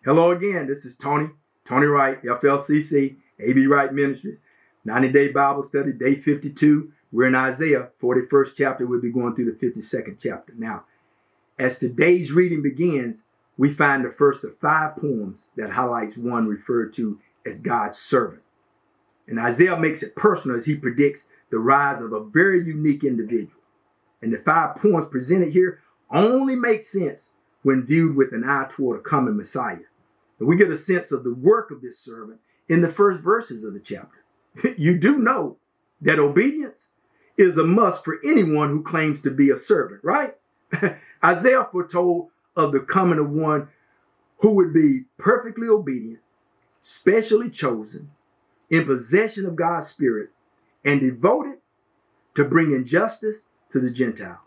Hello again. This is Tony Wright, FLCC, AB Wright Ministries, 90-day Bible study, day 52. We're in Isaiah, 41st chapter. We'll be going through the 52nd chapter. Now, as today's reading begins, we find the first of 5 poems that highlights one referred to as God's servant. And Isaiah makes it personal as he predicts the rise of a very unique individual. And the 5 poems presented here only make sense when viewed with an eye toward a coming Messiah. And we get a sense of the work of this servant in the first verses of the chapter. You do know that obedience is a must for anyone who claims to be a servant, right? Isaiah foretold of the coming of one who would be perfectly obedient, specially chosen, in possession of God's Spirit, and devoted to bringing justice to the Gentiles.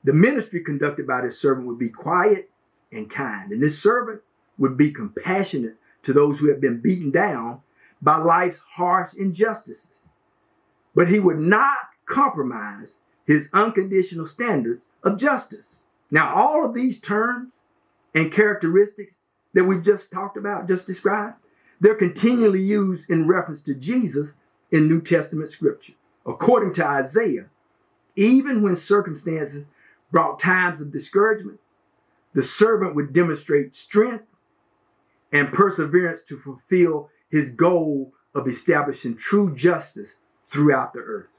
The ministry conducted by this servant would be quiet and kind, and this servant would be compassionate to those who have been beaten down by life's harsh injustices. But he would not compromise his unconditional standards of justice. Now, all of these terms and characteristics that we've just talked about, just described, they're continually used in reference to Jesus in New Testament scripture. According to Isaiah, even when circumstances brought times of discouragement, the servant would demonstrate strength and perseverance to fulfill his goal of establishing true justice throughout the earth.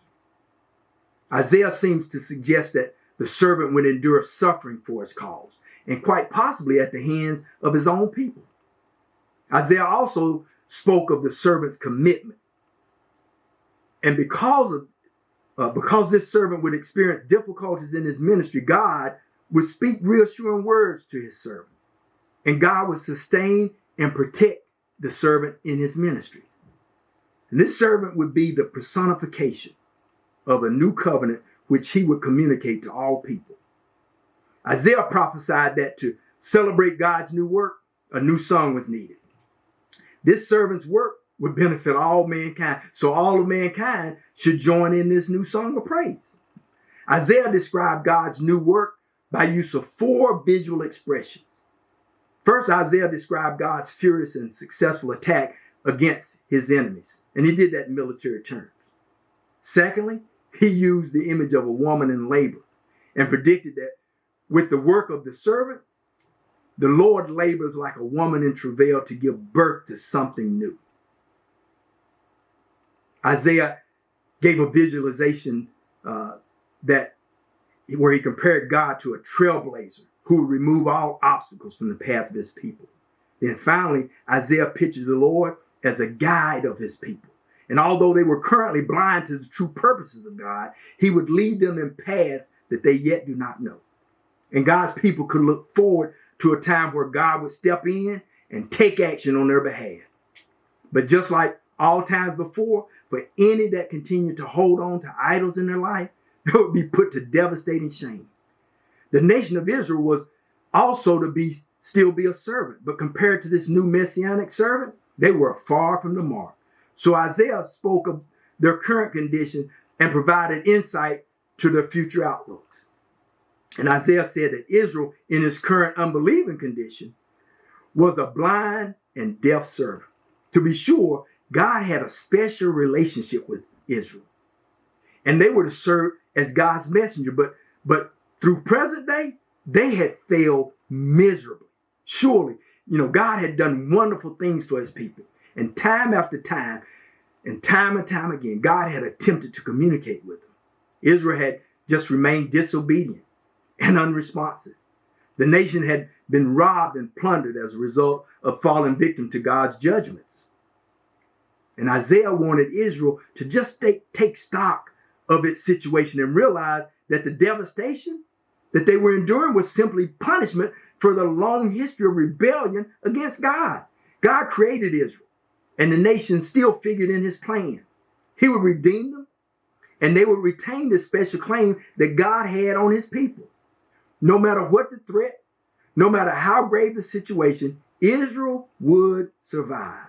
Isaiah seems to suggest that the servant would endure suffering for his cause, and quite possibly at the hands of his own people. Isaiah also spoke of the servant's commitment. And because this servant would experience difficulties in his ministry, God would speak reassuring words to his servant. And God would sustain and protect the servant in his ministry. And this servant would be the personification of a new covenant which he would communicate to all people. Isaiah prophesied that to celebrate God's new work, a new song was needed. This servant's work would benefit all mankind, so all of mankind should join in this new song of praise. Isaiah described God's new work by use of 4 visual expressions. First, Isaiah described God's furious and successful attack against his enemies, and he did that in military terms. Secondly, he used the image of a woman in labor and predicted that with the work of the servant, the Lord labors like a woman in travail to give birth to something new. Isaiah gave a visualization where he compared God to a trailblazer who would remove all obstacles from the path of his people. Then finally, Isaiah pictured the Lord as a guide of his people. And although they were currently blind to the true purposes of God, he would lead them in paths that they yet do not know. And God's people could look forward to a time where God would step in and take action on their behalf. But just like all times before, for any that continued to hold on to idols in their life, they would be put to devastating shame. The nation of Israel was also to still be a servant, but compared to this new messianic servant, they were far from the mark. So Isaiah spoke of their current condition and provided insight to their future outlooks. And Isaiah said that Israel, in its current unbelieving condition, was a blind and deaf servant. To be sure, God had a special relationship with Israel, and they were to serve as God's messenger. But through present day, they had failed miserably. Surely, God had done wonderful things for his people, and time after time, and time again, God had attempted to communicate with them. Israel had just remained disobedient and unresponsive. The nation had been robbed and plundered as a result of falling victim to God's judgments. And Isaiah wanted Israel to just take stock of its situation and realize that the devastation that they were enduring was simply punishment for the long history of rebellion against God. God created Israel, and the nation still figured in his plan. He would redeem them, and they would retain this special claim that God had on his people. No matter what the threat, no matter how grave the situation, Israel would survive.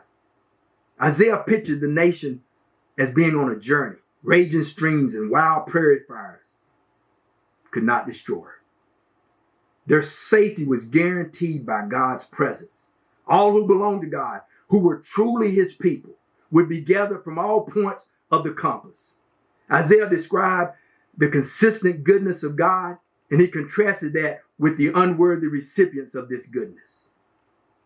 Isaiah pictured the nation as being on a journey. Raging streams and wild prairie fires could not destroy her. Their safety was guaranteed by God's presence. All who belonged to God, who were truly his people, would be gathered from all points of the compass. Isaiah described the consistent goodness of God, and he contrasted that with the unworthy recipients of this goodness.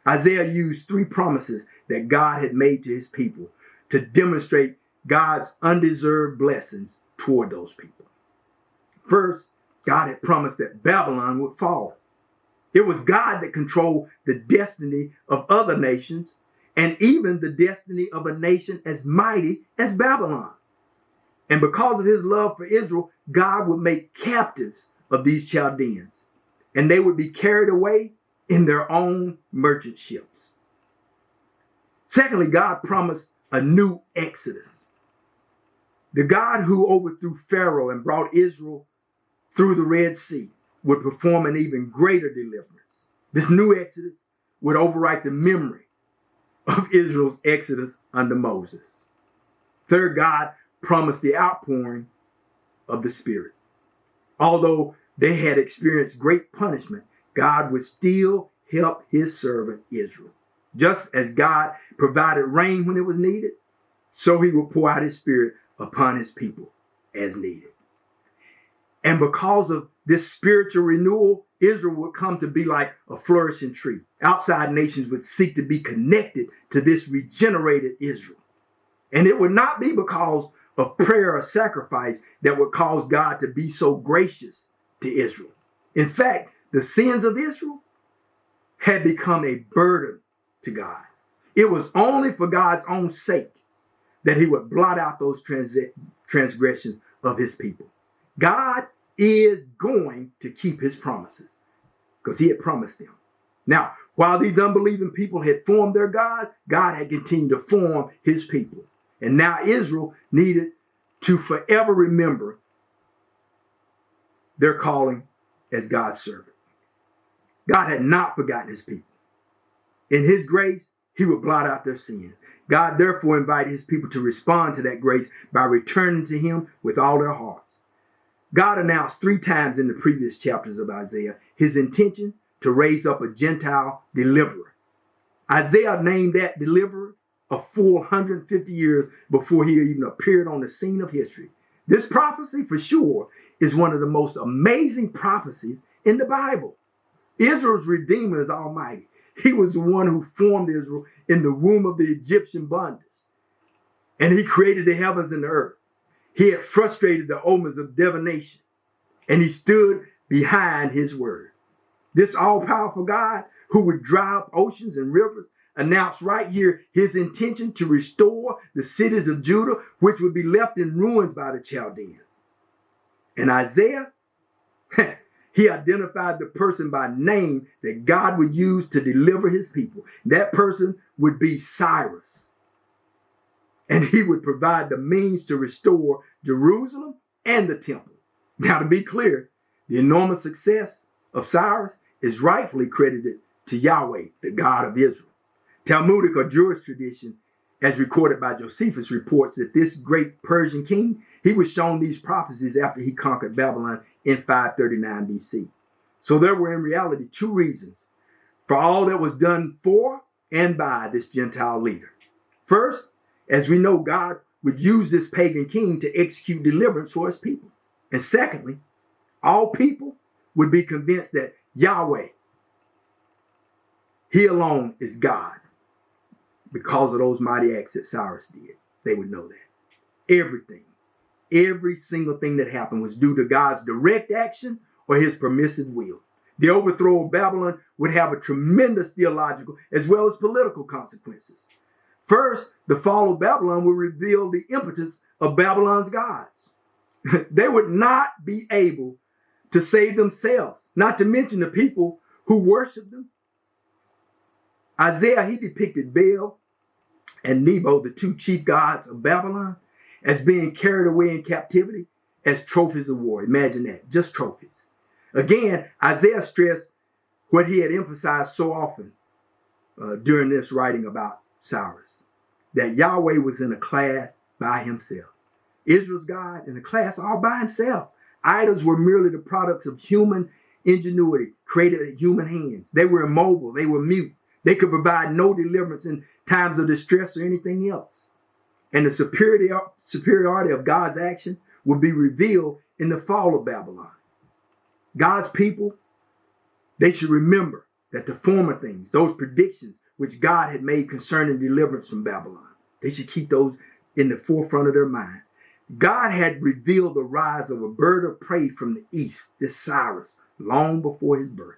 Isaiah used three promises that God had made to his people to demonstrate God's undeserved blessings toward those people. First, God had promised that Babylon would fall. It was God that controlled the destiny of other nations and even the destiny of a nation as mighty as Babylon. And because of his love for Israel, God would make captives of these Chaldeans, and they would be carried away in their own merchant ships. Secondly, God promised a new exodus. The God who overthrew Pharaoh and brought Israel through the Red Sea would perform an even greater deliverance. This new exodus would overwrite the memory of Israel's exodus under Moses. Third, God promised the outpouring of the Spirit. Although they had experienced great punishment, God would still help his servant Israel. Just as God provided rain when it was needed, so he would pour out his Spirit upon his people as needed. And because of this spiritual renewal, Israel would come to be like a flourishing tree. Outside nations would seek to be connected to this regenerated Israel. And it would not be because of prayer or sacrifice that would cause God to be so gracious to Israel. In fact, the sins of Israel had become a burden to God. It was only for God's own sake that he would blot out those transgressions of his people. God is going to keep his promises because he had promised them. Now, while these unbelieving people had formed their God, God had continued to form his people. And now Israel needed to forever remember their calling as God's servant. God had not forgotten his people. In his grace, he would blot out their sins. God therefore invited his people to respond to that grace by returning to him with all their hearts. God announced 3 times in the previous chapters of Isaiah his intention to raise up a Gentile deliverer. Isaiah named that deliverer a full 150 years before he even appeared on the scene of history. This prophecy, for sure, is one of the most amazing prophecies in the Bible. Israel's Redeemer is Almighty. He was the one who formed Israel in the womb of the Egyptian bondage. And he created the heavens and the earth. He had frustrated the omens of divination, and he stood behind his word. This all-powerful God who would dry up oceans and rivers announced right here his intention to restore the cities of Judah, which would be left in ruins by the Chaldeans. And Isaiah, he identified the person by name that God would use to deliver his people. That person would be Cyrus. And he would provide the means to restore Jerusalem and the temple. Now, to be clear, the enormous success of Cyrus is rightfully credited to Yahweh, the God of Israel. Talmudic or Jewish tradition, as recorded by Josephus, reports that this great Persian king, he was shown these prophecies after he conquered Babylon in 539 BC. So there were in reality 2 reasons for all that was done for and by this Gentile leader. First, as we know, God would use this pagan king to execute deliverance for his people. And secondly, all people would be convinced that Yahweh, he alone is God because of those mighty acts that Cyrus did. They would know that. Every single thing that happened was due to God's direct action or his permissive will. The overthrow of Babylon would have a tremendous theological as well as political consequences. First, the fall of Babylon will reveal the impotence of Babylon's gods. They would not be able to save themselves, not to mention the people who worship them. Isaiah, he depicted Baal and Nebo, the 2 chief gods of Babylon, as being carried away in captivity as trophies of war. Imagine that, just trophies. Again, Isaiah stressed what he had emphasized so often during this writing about Cyrus, that Yahweh was in a class by himself. Israel's God in a class all by himself. Idols were merely the products of human ingenuity created at human hands. They were immobile. They were mute. They could provide no deliverance in times of distress or anything else. And the superiority of God's action would be revealed in the fall of Babylon. God's people, they should remember that the former things, those predictions which God had made concerning deliverance from Babylon, they should keep those in the forefront of their mind. God had revealed the rise of a bird of prey from the east, this Cyrus, long before his birth.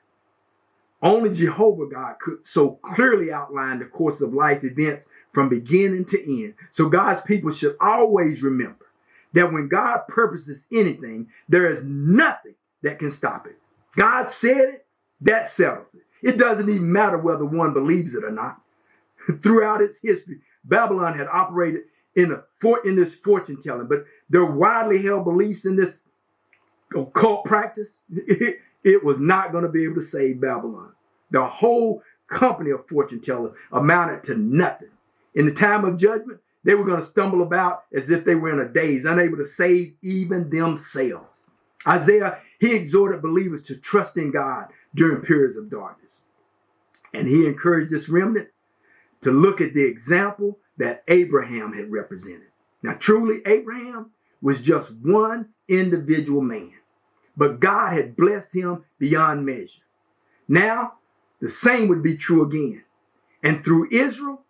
Only Jehovah God could so clearly outline the course of life events from beginning to end. So God's people should always remember that when God purposes anything, there is nothing that can stop it. God said it, that settles it. It doesn't even matter whether one believes it or not. Throughout its history, Babylon had operated in this fortune telling, but their widely held beliefs in this occult practice, it was not going to be able to save Babylon. The whole company of fortune tellers amounted to nothing. In the time of judgment, they were going to stumble about as if they were in a daze, unable to save even themselves. Isaiah, he exhorted believers to trust in God during periods of darkness. And he encouraged this remnant to look at the example that Abraham had represented. Now, truly, Abraham was just one individual man, but God had blessed him beyond measure. Now, the same would be true again. And through Israel,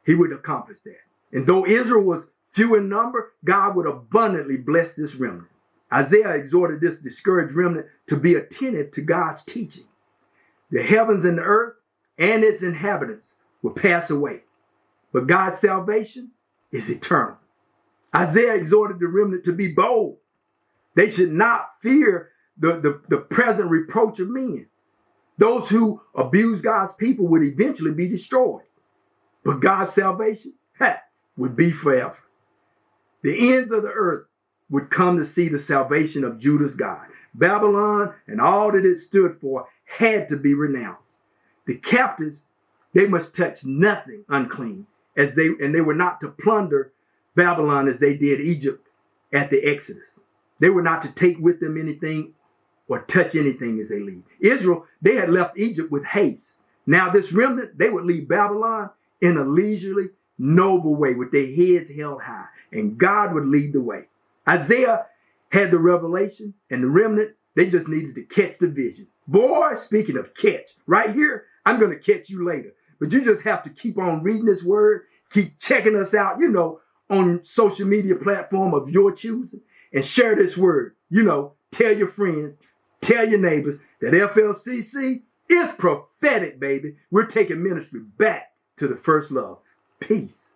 he would accomplish that. And though Israel was few in number, God would abundantly bless this remnant. Isaiah exhorted this discouraged remnant to be attentive to God's teaching. The heavens and the earth and its inhabitants will pass away, but God's salvation is eternal. Isaiah exhorted the remnant to be bold. They should not fear the present reproach of men. Those who abuse God's people would eventually be destroyed, but God's salvation would be forever. The ends of the earth would come to see the salvation of Judah's God. Babylon and all that it stood for had to be renounced. The captives, they must touch nothing unclean, and they were not to plunder Babylon as they did Egypt at the Exodus. They were not to take with them anything or touch anything as they leave. Israel, they had left Egypt with haste. Now this remnant, they would leave Babylon in a leisurely, noble way with their heads held high, and God would lead the way. Isaiah had the revelation, and the remnant, they just needed to catch the vision. Boy, speaking of catch, right here, I'm going to catch you later. But you just have to keep on reading this word, keep checking us out, on social media platform of your choosing, and share this word. Tell your friends, tell your neighbors that FLCC is prophetic, baby. We're taking ministry back to the first love. Peace.